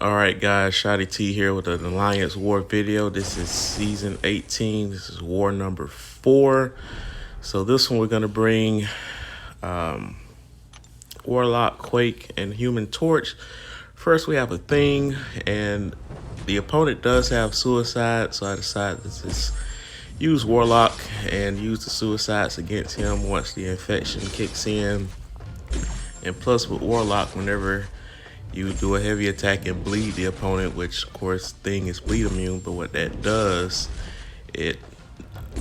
All right, guys, Shotty T here with an Alliance War video. This is season 18. This is war number 4. So this one we're gonna bring um, Warlock, Quake, and Human Torch. First, we have a thing, and the opponent does have suicide, so I decided to just use Warlock and use the suicides against him once the infection kicks in. And plus, with Warlock, whenever you do a heavy attack and bleed the opponent, which of course thing is bleed immune, but what that does, it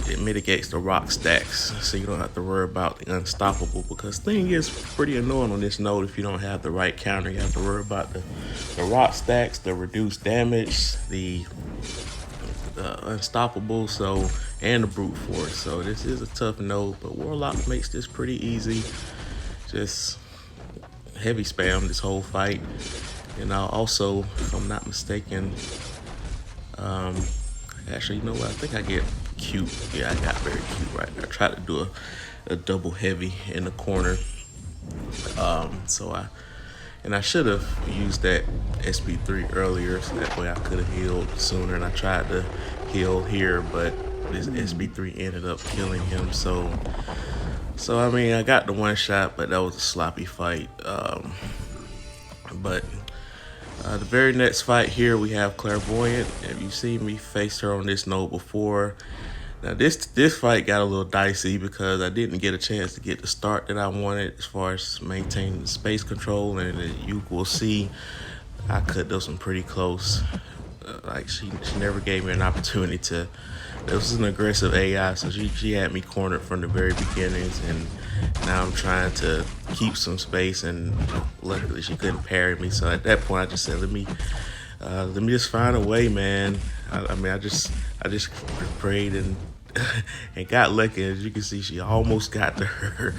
it mitigates the rock stacks, so you don't have to worry about the unstoppable, because thing is pretty annoying on this node. If you don't have the right counter, you have to worry about the rock stacks, the reduced damage, the unstoppable, so and the brute force. So this is a tough node, but Warlock makes this pretty easy. Just heavy spam this whole fight. And I'll also, if I'm not mistaken, actually, you know what? I think I get cute. Yeah, I got very cute right there. I tried to do a double heavy in the corner. I should have used that SP3 earlier, so that way I could have healed sooner. And I tried to heal here, but this SP3 ended up killing him. So I mean, I got the one shot, but that was a sloppy fight. But the very next fight here, we have Clairvoyant. If you've seen me face her on this node before, now this fight got a little dicey because I didn't get a chance to get the start that I wanted as far as maintaining the space control, and you will see I cut those one pretty close. Like she never gave me an opportunity to. This was an aggressive AI, so she had me cornered from the very beginnings, and now I'm trying to keep some space, and luckily she couldn't parry me. So at that point, I just said, let me just find a way, man. I just prayed and and got lucky. As you can see, she almost got to her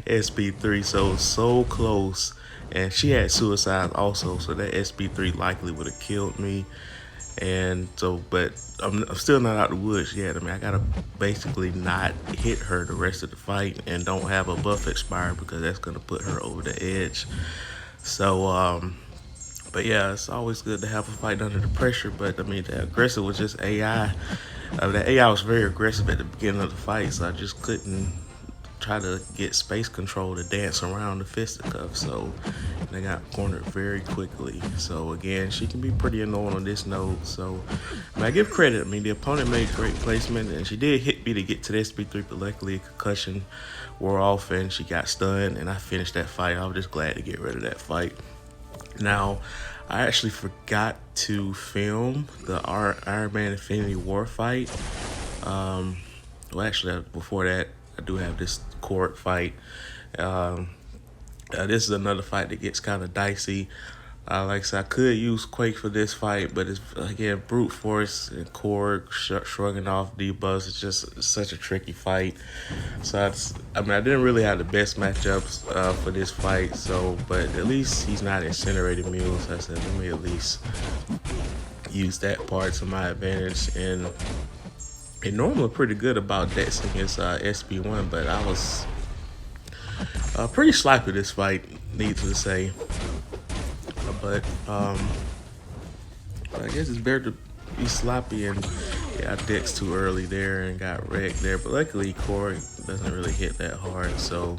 SP3, so close. And she had suicide also, so that SP3 likely would have killed me. And so, but I'm still not out the woods yet. I mean, I gotta basically not hit her the rest of the fight and don't have a buff expire, because that's gonna put her over the edge. So, but yeah, it's always good to have a fight under the pressure. But I mean, the aggressive was just AI. The AI was very aggressive at the beginning of the fight, so I just couldn't try to get space control to dance around the fisticuff. So they got cornered very quickly. So again, she can be pretty annoying on this node. So I give credit. I mean, the opponent made great placement, and she did hit me to get to the SP3, but luckily a concussion wore off and she got stunned, and I finished that fight. I was just glad to get rid of that fight. Now, I actually forgot to film the Iron Man Infinity War fight. Well, actually, before that, I do have this court fight. This is another fight that gets kind of dicey. Like I said, I could use Quake for this fight, but it's, again, brute force and Korg shrugging off debuffs. It's just such a tricky fight. So I mean, I didn't really have the best matchups for this fight. So, but at least he's not incinerating me. So I said, let me at least use that part to my advantage. And normally pretty good about dexing his SP1, but I was pretty sloppy this fight, needless to say. But I guess it's better to be sloppy, and yeah, I dexed too early there and got wrecked there. But luckily, Corey doesn't really hit that hard, so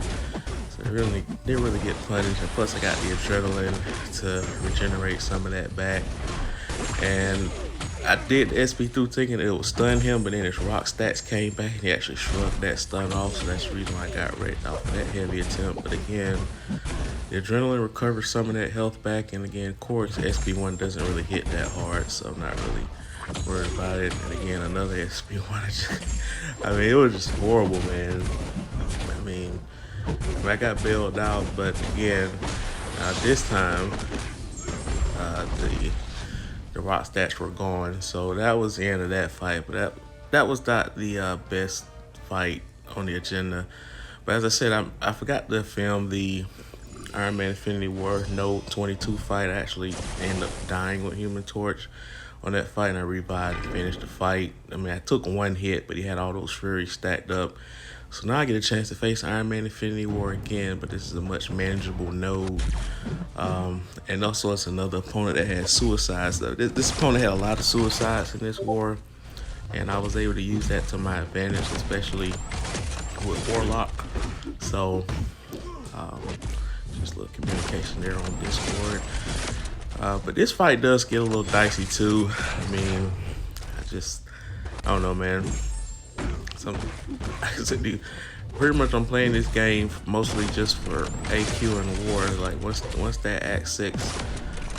it really didn't really get punished. And plus, I got the adrenaline to regenerate some of that back. And I did the SP2 thinking it would stun him, but then his rock stats came back and he actually shrugged that stun off, so that's the reason why I got wrecked off of that heavy attempt. But again, the adrenaline recovers some of that health back, and again, Corey's SP1 doesn't really hit that hard, so I'm not really worried about it. And again, another SP1. I mean, it was just horrible, man. I mean, I got bailed out, but again, this time, the rock stats were gone, so that was the end of that fight. But that was not the best fight on the agenda. But as I said, I forgot to film the Iron Man Infinity War Node 22 fight. I actually ended up dying with Human Torch on that fight, and I revived and finished the fight. I mean, I took one hit, but he had all those furies stacked up. So now I get a chance to face Iron Man Infinity War again, but this is a much manageable node. And also it's another opponent that has suicides. This opponent had a lot of suicides in this war, and I was able to use that to my advantage, especially with Warlock. So just a little communication there on Discord. But this fight does get a little dicey too. I mean, I don't know, man. Pretty much I'm playing this game mostly just for AQ and war. Like once that Act 6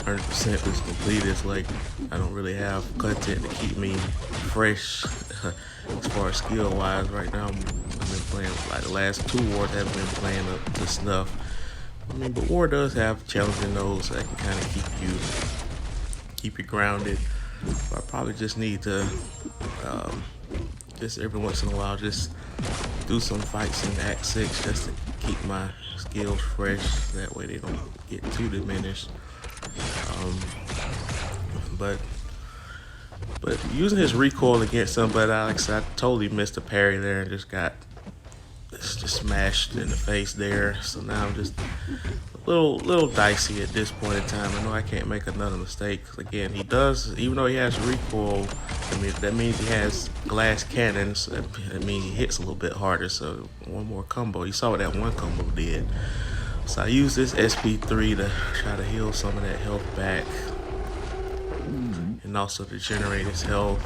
100% is completed, it's like I don't really have content to keep me fresh as far as skill wise. Right now I've been playing, like the last 2 wars haven't been playing up to snuff. I mean, but war does have challenging nodes that can kind of keep you grounded. But I probably just need to just every once in a while just do some fights in Act 6 just to keep my skills fresh. That way they don't get too diminished. But using his recoil against somebody, Alex, I totally missed a parry there and just got smashed in the face there. So now I'm just a little dicey at this point in time. I know I can't make another mistake. Again, he does, even though he has recoil, I mean, that means he has glass cannons. That means he hits a little bit harder. So one more combo. You saw what that one combo did. So I use this SP3 to try to heal some of that health back. And also to generate his health.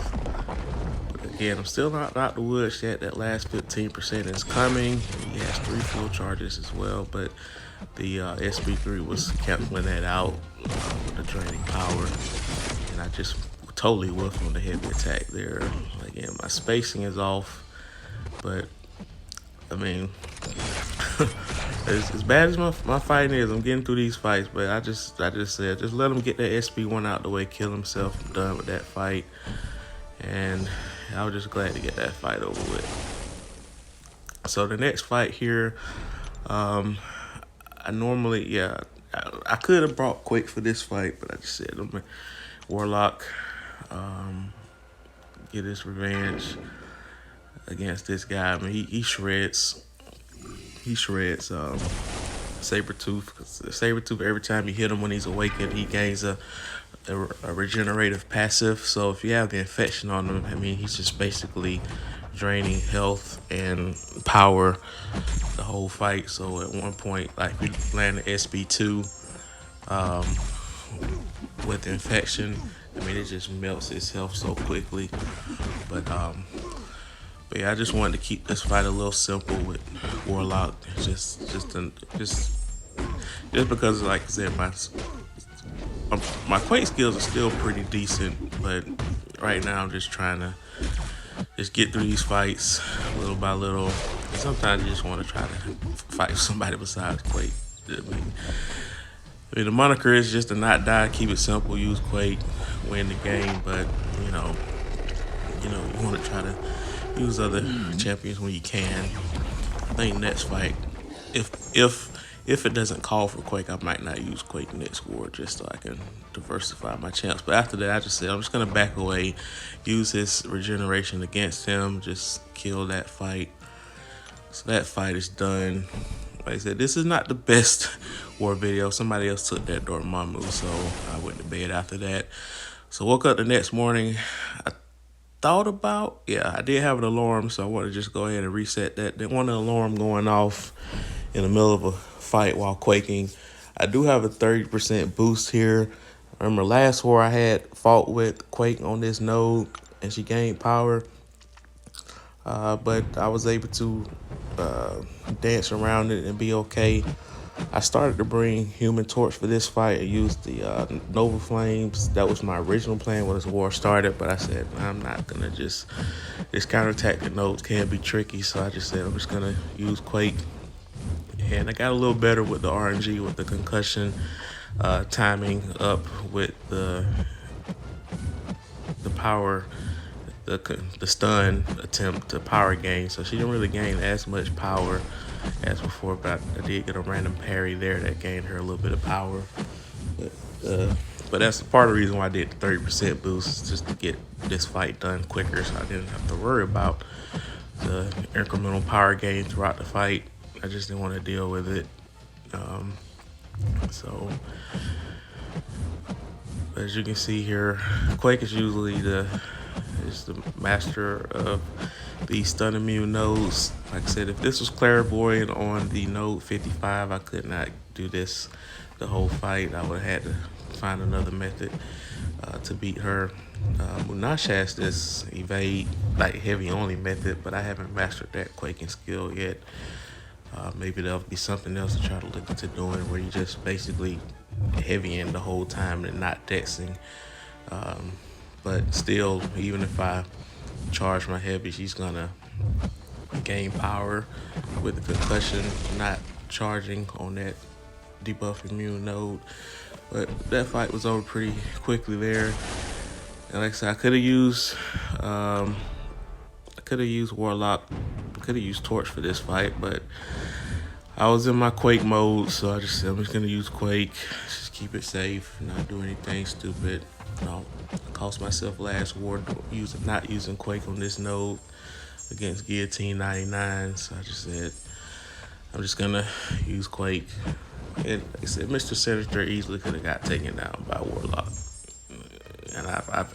But again, I'm still not out the woods yet. That last 15% is coming. He has 3 full charges as well. But the SP3 was canceling that out with the draining power. And I just totally whiffed on the heavy attack there. Again, my spacing is off. But, I mean, as bad as my fighting is, I'm getting through these fights, but I just said, just let him get that SP1 out the way, kill himself. I'm done with that fight. And I was just glad to get that fight over with. So the next fight here, I normally, I could have brought Quake for this fight, but I just said, I'm Warlock, get his revenge against this guy. I mean, he shreds Sabretooth. Sabretooth, every time you hit him when he's awakened, he gains a regenerative passive. So if you have the infection on him, I mean, he's just basically draining health and power the whole fight. So at one point, like, we land the SB2 with infection, I mean, it just melts his health so quickly. But yeah, I just wanted to keep this fight a little simple with Warlock, just because, like I said, my Quake skills are still pretty decent, but right now I'm just trying to just get through these fights little by little. Sometimes you just want to try to fight somebody besides Quake. I mean, the moniker is just to not die, keep it simple, use Quake, win the game. But you know, you want to try to use other champions when you can. I think next fight, if it doesn't call for Quake, I might not use Quake next war, just so I can diversify my champs. But after that, I just said I'm just gonna back away, use his regeneration against him, just kill that fight. So that fight is done. Like I said, this is not the best war video. Somebody else took that Dormammu, so I went to bed after that. So woke up the next morning. I did have an alarm, so I wanted to just go ahead and reset that. Didn't want an alarm going off in the middle of a fight while quaking. I do have a 30% boost here. Remember last war I had fought with Quake on this node and she gained power. But I was able to dance around it and be okay. I started to bring Human Torch for this fight. I used the Nova Flames. That was my original plan when this war started, but I said, I'm not going to this counterattack nodes can be tricky, so I just said I'm just going to use Quake. And I got a little better with the RNG, with the concussion timing up with the power, the stun attempt to power gain. So she didn't really gain as much power as before, but I did get a random parry there that gained her a little bit of power. But that's part of the reason why I did the 30% boost, just to get this fight done quicker, so I didn't have to worry about the incremental power gain throughout the fight. I just didn't want to deal with it. So as you can see here, Quake is usually the master of these stun immune nodes. Like I said, if this was Clairvoyant on the node 55, I could not do this the whole fight. I would have had to find another method to beat her. Munash has this evade, like heavy only method, but I haven't mastered that Quaking skill yet. Maybe there'll be something else to try to look into doing where you just basically heavy in the whole time and not dexing. But still, even if I charge my heavy, she's gonna gain power with the concussion, not charging on that debuff immune node. But that fight was over pretty quickly there. And like I said, I could have used Warlock, could have used Torch for this fight, but I was in my Quake mode, so I just said I'm just gonna use Quake, just keep it safe, not do anything stupid. I cost myself last war not using Quake on this node against Guillotine 99, so I just said I'm just gonna use Quake. And like I said, Mr. Senator easily could have got taken down by Warlock, and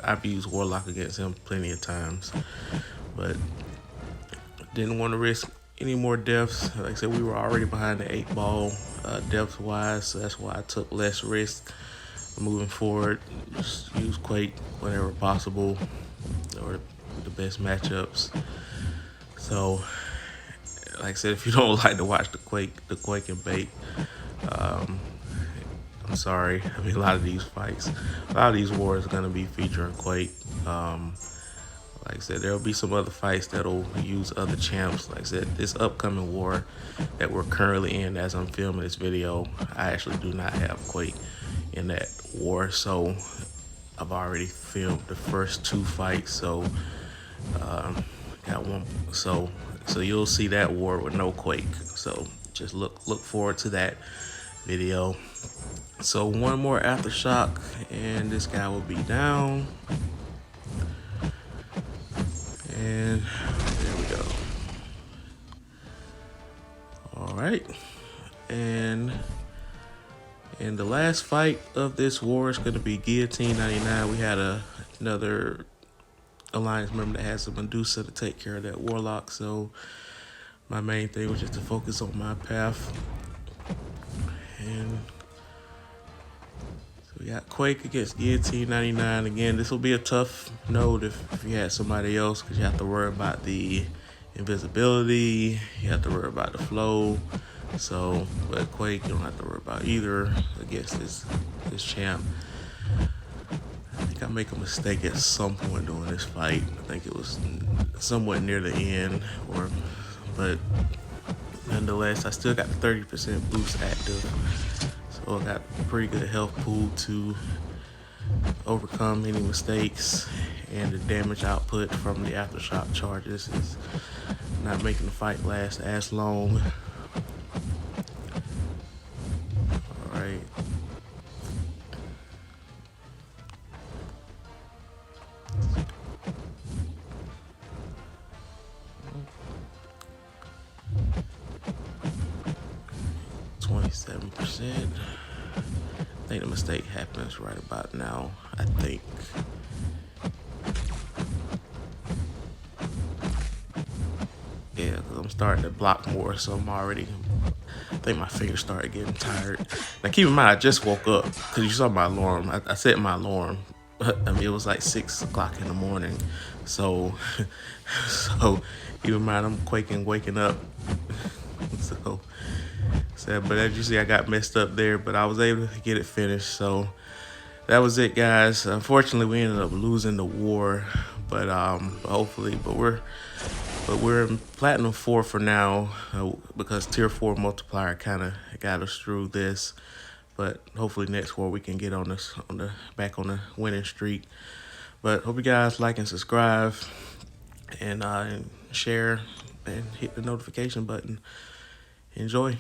I've used Warlock against him plenty of times, but didn't want to risk any more deaths. Like I said, we were already behind the 8-ball depth wise, so that's why I took less risk moving forward. Just use Quake whenever possible, or the best matchups. So like I said, if you don't like to watch the Quake and bait, I'm sorry. I mean, a lot of these wars are gonna be featuring Quake. Like I said, there'll be some other fights that'll use other champs. Like I said, this upcoming war that we're currently in as I'm filming this video, I actually do not have Quake in that war. So I've already filmed the first 2 fights. So got one. So you'll see that war with no Quake. So just look forward to that video. So one more aftershock and this guy will be down. And there we go. All right. And the last fight of this war is going to be Guillotine 99. We had another Alliance member that has a Medusa to take care of that Warlock. So my main thing was just to focus on my path. And so we got Quake against Guillotine 99. Again, this will be a tough node if you had somebody else, because you have to worry about the invisibility, you have to worry about the flow. So, but Quake, you don't have to worry about either against this champ. I think I make a mistake at some point during this fight. I think it was somewhat near the end, but nonetheless, I still got the 30% boost active. So I got a pretty good health pool to overcome any mistakes, and the damage output from the aftershock charges is not making the fight last as long. All right. %. I think the mistake happens right about now. I think. Yeah, because I'm starting to block more, so I think my fingers started getting tired. Now keep in mind, I just woke up, because you saw my alarm. I set my alarm. I mean, it was like 6 o'clock in the morning. So keep in mind, I'm waking up. But as you see, I got messed up there, but I was able to get it finished. So that was it, guys. Unfortunately, we ended up losing the war, but we're in Platinum 4 for now, because Tier 4 multiplier kind of got us through this. But hopefully next war we can get back on the winning streak. But hope you guys like and subscribe, and share, and hit the notification button. Enjoy.